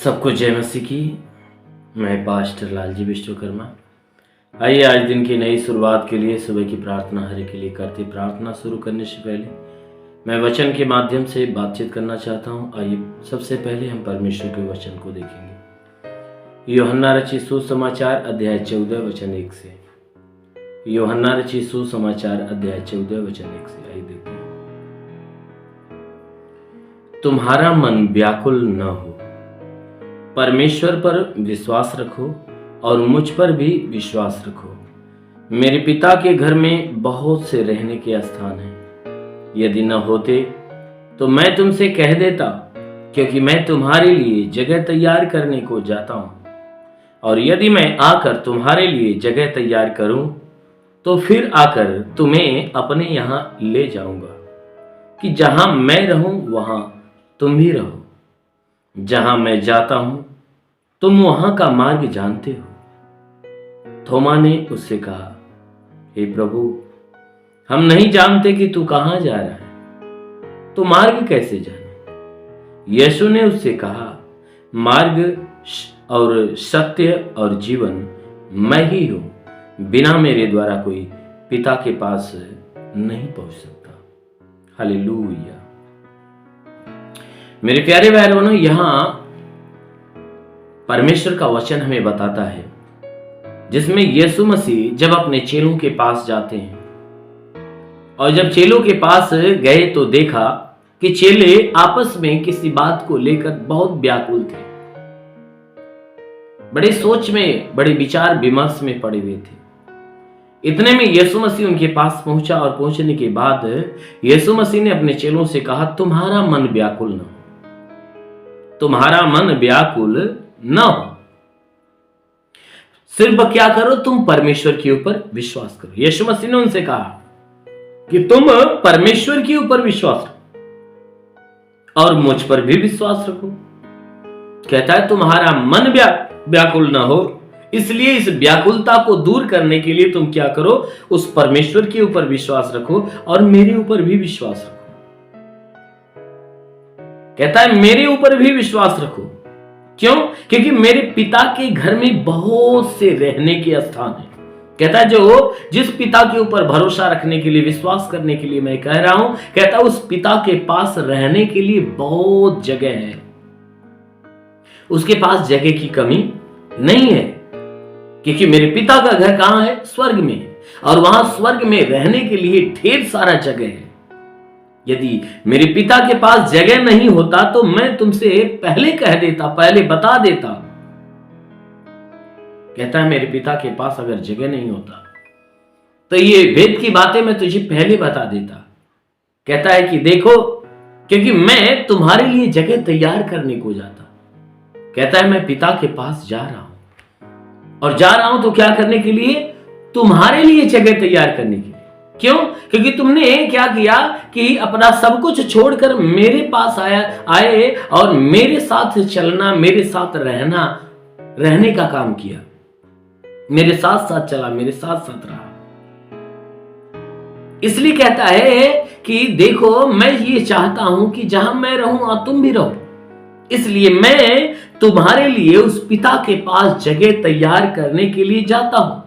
सबको जय मसीह की। मैं पास्टर लालजी विश्वकर्मा। आइए आज दिन की नई शुरुआत के लिए सुबह की प्रार्थना हरे के लिए करते। प्रार्थना शुरू करने से पहले मैं वचन के माध्यम से बातचीत करना चाहता हूँ। आइए सबसे पहले हम परमेश्वर के वचन को देखेंगे। यूहन्ना रचित सुसमाचार अध्याय 14 वचन 1 से। यूहन्ना रचित सुसमाचार अध्याय 14 वचन 1 से। आइए देखते हैं। तुम्हारा मन व्याकुल न हो, परमेश्वर पर विश्वास रखो और मुझ पर भी विश्वास रखो। मेरे पिता के घर में बहुत से रहने के स्थान हैं। यदि न होते तो मैं तुमसे कह देता, क्योंकि मैं तुम्हारे लिए जगह तैयार करने को जाता हूँ। और यदि मैं आकर तुम्हारे लिए जगह तैयार करूँ तो फिर आकर तुम्हें अपने यहाँ ले जाऊंगा, कि जहाँ मैं रहूं वहाँ तुम भी रहो। जहाँ मैं जाता हूं तुम वहां का मार्ग जानते हो। थोमा ने उससे कहा, हे प्रभु, हम नहीं जानते कि तू कहाँ जा रहा है, तो मार्ग कैसे जाने? यीशु ने उससे कहा, मार्ग और सत्य और जीवन मैं ही हूं। बिना मेरे द्वारा कोई पिता के पास नहीं पहुंच सकता। हालेलुया। मेरे प्यारे भाई बहनों, यहां परमेश्वर का वचन हमें बताता है, जिसमें यीशु मसीह जब अपने चेलों के पास जाते हैं, और जब चेलों के पास गए तो देखा कि चेले आपस में किसी बात को लेकर बहुत व्याकुल थे। बड़े सोच में, बड़े विचार विमर्श में पड़े हुए थे। इतने में यीशु मसीह उनके पास पहुंचा, और पहुंचने के बाद यीशु मसीह ने अपने चेलों से कहा, तुम्हारा मन व्याकुल न हो, तुम्हारा मन व्याकुल न हो। सिर्फ क्या करो, तुम परमेश्वर के ऊपर विश्वास करो। यीशु मसीह ने उनसे कहा कि तुम परमेश्वर के ऊपर विश्वास रखो और मुझ पर भी विश्वास रखो। कहता है तुम्हारा मन व्याकुल न हो, इसलिए इस व्याकुलता को दूर करने के लिए तुम क्या करो, उस परमेश्वर के ऊपर विश्वास रखो और मेरे ऊपर भी विश्वास रखो। कहता है मेरे ऊपर भी विश्वास रखो। क्यों? क्योंकि मेरे पिता के घर में बहुत से रहने के स्थान हैं। कहता है जो जिस पिता के ऊपर भरोसा रखने के लिए, विश्वास करने के लिए मैं कह रहा हूं, कहता है उस पिता के पास रहने के लिए बहुत जगह है। उसके पास जगह की कमी नहीं है, क्योंकि मेरे पिता का घर कहां है? स्वर्ग में। और वहां स्वर्ग में रहने के लिए ढेर सारा जगह है। यदि मेरे पिता के पास जगह नहीं होता तो मैं तुमसे पहले कह देता, पहले बता देता। कहता है मेरे पिता के पास अगर जगह नहीं होता तो ये वेद की बातें मैं तुझे पहले बता देता। कहता है कि देखो, क्योंकि मैं तुम्हारे लिए जगह तैयार करने को जाता। कहता है मैं पिता के पास जा रहा हूं, और जा रहा हूं तो क्या करने के लिए? तुम्हारे लिए जगह तैयार करने के लिए। क्यों? क्योंकि तुमने क्या किया कि अपना सब कुछ छोड़कर मेरे पास आए और मेरे साथ चलना, मेरे साथ रहने का काम किया। मेरे साथ साथ चला, मेरे साथ साथ रहा। इसलिए कहता है कि देखो, मैं ये चाहता हूं कि जहां मैं रहूं वहां तुम भी रहो। इसलिए मैं तुम्हारे लिए उस पिता के पास जगह तैयार करने के लिए जाता हूं।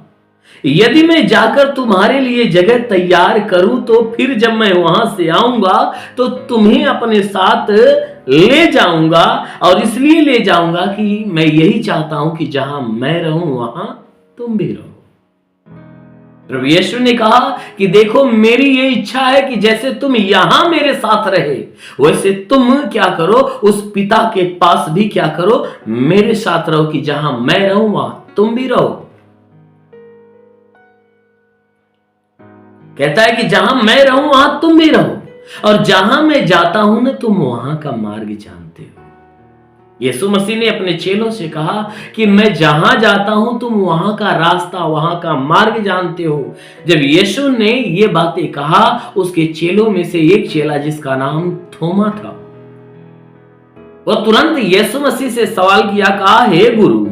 यदि मैं जाकर तुम्हारे लिए जगह तैयार करूं तो फिर जब मैं वहां से आऊंगा तो तुम्हें अपने साथ ले जाऊंगा। और इसलिए ले जाऊंगा कि मैं यही चाहता हूं कि जहां मैं रहूं वहां तुम भी रहो। प्रभु यीशु ने कहा कि देखो, मेरी ये इच्छा है कि जैसे तुम यहां मेरे साथ रहे, वैसे तुम क्या करो, उस पिता के पास भी क्या करो, मेरे साथ रहो, कि जहां मैं रहूं वहां तुम भी रहो। कहता है कि जहां मैं रहूं वहां तुम भी रहो, और जहां मैं जाता हूं ना तुम वहां का मार्ग जानते हो। यीशु मसीह ने अपने चेलों से कहा कि मैं जहां जाता हूं तुम वहां का रास्ता, वहां का मार्ग जानते हो। जब यीशु ने ये बातें कहा, उसके चेलों में से एक चेला जिसका नाम थोमा था, वह तुरंत यीशु मसीह से सवाल किया, कहा, हे गुरु,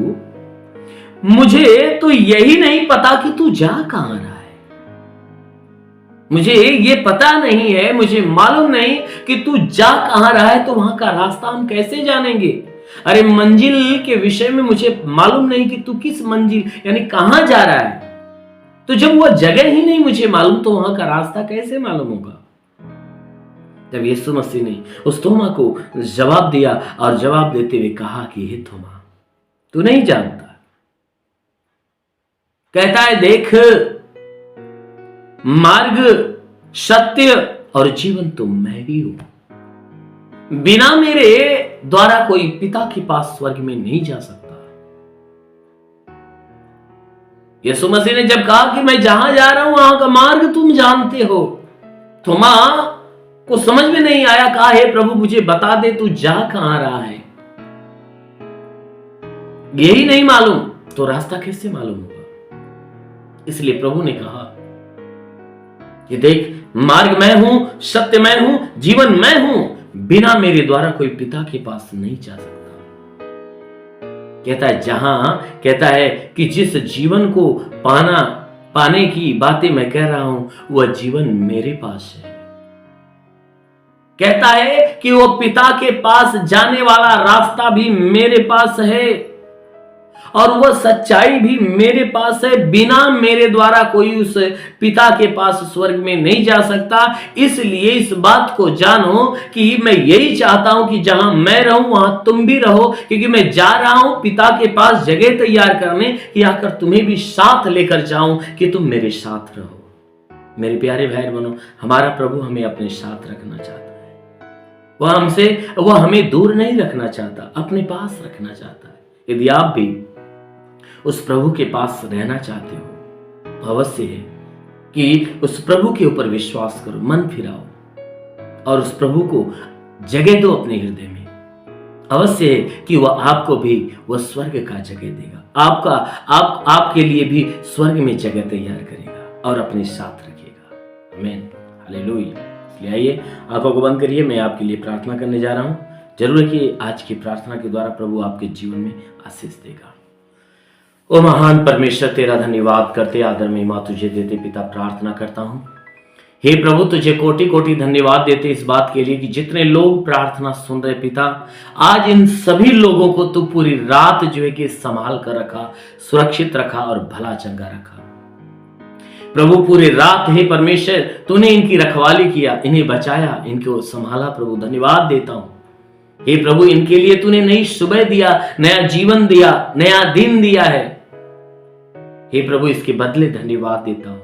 मुझे तो यही नहीं पता कि तू जा कहां रहा है। मुझे ये पता नहीं है, मुझे मालूम नहीं कि तू जा कहां रहा है, तो वहां का रास्ता हम कैसे जानेंगे? अरे मंजिल के विषय में मुझे मालूम नहीं कि तू किस मंजिल यानी कहां जा रहा है। तो जब वह जगह ही नहीं मुझे मालूम तो वहां का रास्ता कैसे मालूम होगा। तब यीशु मसीह ने उस थोमा को जवाब दिया और जवाब देते हुए कहा कि हे थोमा, तू नहीं जानता। कहता है देख, मार्ग, सत्य और जीवन तो मैं ही हूं। बिना मेरे द्वारा कोई पिता के पास स्वर्ग में नहीं जा सकता। यीशु मसीह ने जब कहा कि मैं जहां जा रहा हूं वहां का मार्ग तुम जानते हो, थोमा को समझ में नहीं आया। कहा हे प्रभु मुझे बता दे तू जा कहां रहा है। यही नहीं मालूम तो रास्ता कैसे मालूम होगा। इसलिए प्रभु ने कहा कि देख, मार्ग मैं हूं, सत्य मैं हूं, जीवन मैं हूं। बिना मेरे द्वारा कोई पिता के पास नहीं जा सकता। कहता है कि जिस जीवन को पाने की बातें मैं कह रहा हूं वह जीवन मेरे पास है। कहता है कि वो पिता के पास जाने वाला रास्ता भी मेरे पास है और वह सच्चाई भी मेरे पास है। बिना मेरे द्वारा कोई उस पिता के पास स्वर्ग में नहीं जा सकता। इसलिए इस बात को जानो कि मैं यही चाहता हूं कि जहां मैं रहूं वहां तुम भी रहो, क्योंकि मैं जा रहा हूं पिता के पास जगह तैयार करने कि आकर तुम्हें भी साथ लेकर जाऊं कि तुम मेरे साथ रहो। मेरे प्यारे भाई बहनों, हमारा प्रभु हमें अपने साथ रखना चाहता है। वह हमें दूर नहीं रखना चाहता, अपने पास रखना चाहता है। यदि आप भी उस प्रभु के पास रहना चाहते हो तो अवश्य है कि उस प्रभु के ऊपर विश्वास करो, मन फिराओ और उस प्रभु को जगह दो अपने हृदय में। अवश्य है कि वह आपको भी वह स्वर्ग का जगह देगा, आपके लिए भी स्वर्ग में जगह तैयार करेगा और अपने साथ रखेगा। आमीन, हालेलुया। इसलिए आइए आंखों को बंद करिए, मैं आपके लिए प्रार्थना करने जा रहा हूं। जरूर है कि आज की प्रार्थना के द्वारा प्रभु आपके जीवन में आशीष देगा। ओ महान परमेश्वर, तेरा धन्यवाद करते, आदर महिमा तुझे देते पिता, प्रार्थना करता हूं हे प्रभु, तुझे कोटि कोटि धन्यवाद देते इस बात के लिए कि जितने लोग प्रार्थना सुन रहे पिता, आज इन सभी लोगों को तू पूरी रात जो है कि संभाल कर रखा, सुरक्षित रखा और भला चंगा रखा। प्रभु पूरी रात हे परमेश्वर तूने इनकी रखवाली किया, इन्हें बचाया, इनको संभाला। प्रभु धन्यवाद देता हूं हे प्रभु, इनके लिए तूने नई सुबह दिया, नया जीवन दिया, नया दिन दिया है। हे प्रभु, इसके बदले धन्यवाद देता हूं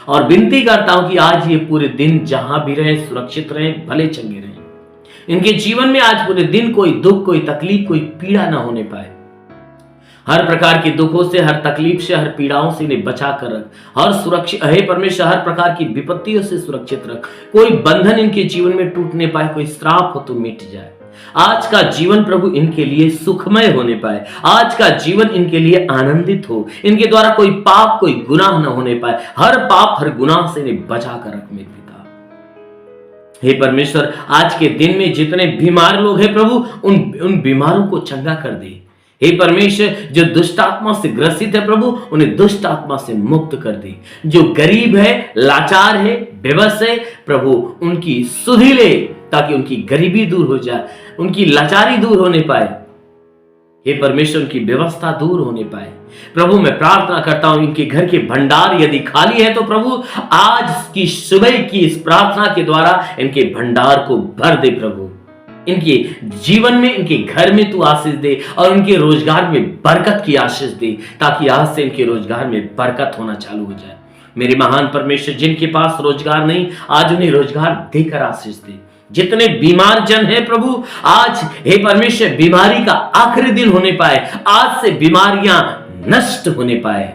और विनती करता हूं कि आज ये पूरे दिन जहां भी रहे सुरक्षित रहे, भले चंगे रहे। इनके जीवन में आज पूरे दिन कोई दुख, कोई तकलीफ, कोई पीड़ा ना होने पाए। हर प्रकार के दुखों से, हर तकलीफ से, हर पीड़ाओं से इन्हें बचा कर रख, हर सुरक्षित हे परमेश्वर, हर प्रकार की विपत्तियों से सुरक्षित रख। कोई बंधन इनके जीवन में टूट नहीं पाए, कोई श्राप हो तो मिट जाए। आज का जीवन प्रभु इनके लिए सुखमय होने पाए, आज का जीवन इनके लिए आनंदित हो, इनके द्वारा कोई पाप, कोई गुनाह न होने पाए। हर पाप, हर गुनाह से इन्हें बचा कर रख मेरे पिता। हे परमेश्वर, आज के दिन में जितने बीमार लोग हैं प्रभु, उन बीमारों को चंगा कर दे। हे परमेश्वर, जो दुष्ट आत्मा से ग्रसित है प्रभु, उन्हें दुष्ट आत्मा से मुक्त कर दे। जो गरीब है, लाचार है, बेबस है प्रभु, उनकी सुधि ले ताकि उनकी गरीबी दूर हो जाए, उनकी लाचारी दूर होने पाए। हे परमेश्वर, उनकी व्यवस्था दूर होने पाए। प्रभु मैं प्रार्थना करता हूं, इनके घर के भंडार यदि खाली है तो प्रभु आज की सुबह की इस प्रार्थना के द्वारा इनके भंडार को भर दे। प्रभु इनके जीवन में, इनके घर में तू आशीष दे और इनके रोजगार में बरकत की आशीष दे, ताकि आज से इनके रोजगार में बरकत होना चालू हो जाए। मेरे महान परमेश्वर, जिनके पास रोजगार नहीं, आज उन्हें रोजगार देकर आशीष दे। जितने बीमार जन हैं प्रभु, आज हे परमेश्वर बीमारी का आखिरी दिन होने पाए, आज से बीमारियां नष्ट होने पाए।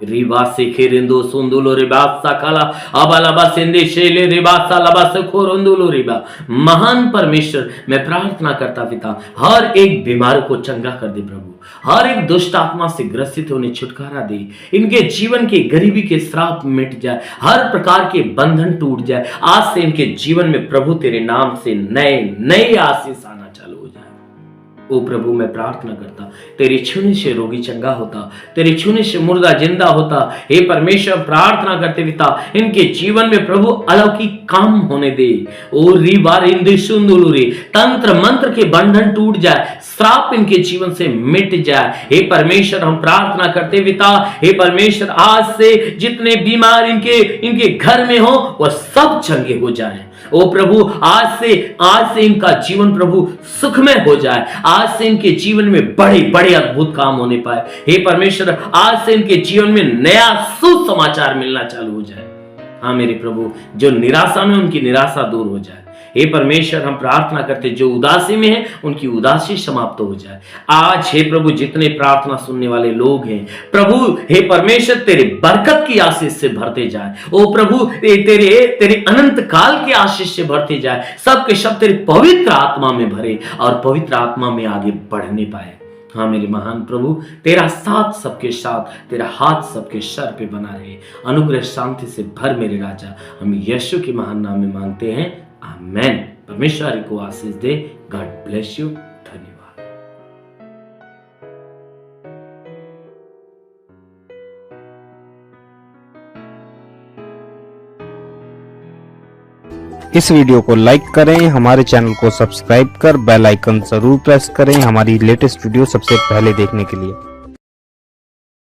रिबा से खेरेंदो सुंदुलो रिबा साकाला अबालाबा सेंदे शेले रिबा सालाबा से खोरंदुलो रिबा। महान परमेश्वर मैं प्रार्थना करता पिता, हर एक बीमार को चंगा कर दे प्रभु, हर एक दुष्ट आत्मा से ग्रसित होने छुटकारा दे, इनके जीवन के गरीबी के श्राप मिट जाए, हर प्रकार के बंधन टूट जाए। आज से इनके जीवन में प्रभु तेरे नाम से नए नए आशीष आना चालू हो जाए। ओ प्रभु, मैं प्रार्थना करता, तेरे छूने से रोगी चंगा होता, तेरे छूने से मुर्दा जिंदा होता। हे परमेश्वर, प्रार्थना करते पिता, इनके जीवन में प्रभु अलौकिक काम होने दे। ओ रिवार इंदुशुंदुलुरी, तंत्र मंत्र के बंधन टूट जाए, श्राप इनके जीवन से मिट जाए। हे परमेश्वर, हम प्रार्थना करते पिता, हे परमेश्वर, आज से जितने बीमार इनके घर में हो वह सब चंगे हो जाए। ओ प्रभु, आज से इनका जीवन प्रभु सुखमय हो जाए। आज से इनके जीवन में बड़े बड़े अद्भुत काम होने पाए। हे परमेश्वर, आज से इनके जीवन में नया सुसमाचार मिलना चालू हो जाए। हाँ मेरे प्रभु, जो निराशा में उनकी निराशा दूर हो जाए। हे परमेश्वर, हम प्रार्थना करते, जो उदासी में है उनकी उदासी समाप्त हो जाए। आज हे प्रभु, जितने प्रार्थना सुनने वाले लोग हैं प्रभु, हे परमेश्वर, तेरे बरकत की आशीष से भरते जाए। ओ प्रभु, तेरे अनंत काल की आशीष से भरते जाए। सबके सब तेरे पवित्र आत्मा में भरे और पवित्र आत्मा में आगे बढ़ने पाए। हाँ मेरे महान प्रभु, तेरा साथ सबके साथ, तेरा हाथ सबके सर पे बना रहे। अनुग्रह शांति से भर मेरे राजा। हम यीशु के महान नाम में मांगते हैं, आमेन। परमेश्वर को आशीष दे। God bless you. धन्यवाद। इस वीडियो को लाइक करें, हमारे चैनल को सब्सक्राइब कर बेल आइकन जरूर प्रेस करें हमारी लेटेस्ट वीडियो सबसे पहले देखने के लिए।